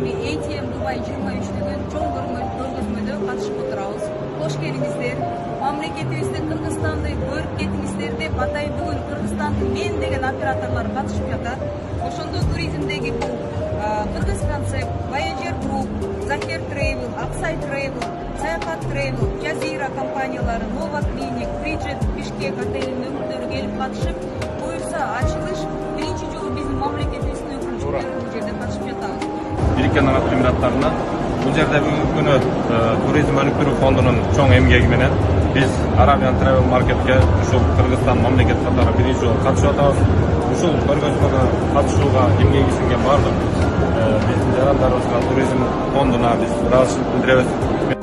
эми ATM Dubai 23-дүн чоң көргөзмөдө катышып отурабыз. Кош келиңиздер. Мамлекетибиздин Кыргызстанды көрүп кетиңиздер деп атайын бүгүн Кыргызстандын мен деген операторлор катышып жатат. Ошондо туризмдеги бул Кыргыз концепт, Voyager Group, Захер Travel, Аксай Travel, Саякат Travel, Жазира компаниялары, Nova Clinic, Bridget, Бишкек отелинин өкүлдөрү келип катышып, буюрса ачылыш биринчи жолу биздин мамлекетибиздин өкүлчүлөрү бул жерде катышып жатабыз. Birikкен Араб Эмираттарына бул жерде бүгүнкү күнү туризм өнүктүрүү фондунун чоң эмгеги менен биз Arabian Travel Marketке ушул Кыргызстан мамлекет катары биринчи жолу катышып атабыз. Ушул көргөзмөгө катышууга эмгеги сиңген бардык биздин жарандарыбызга туризм фондуна биз ыраазычылык билдиребиз.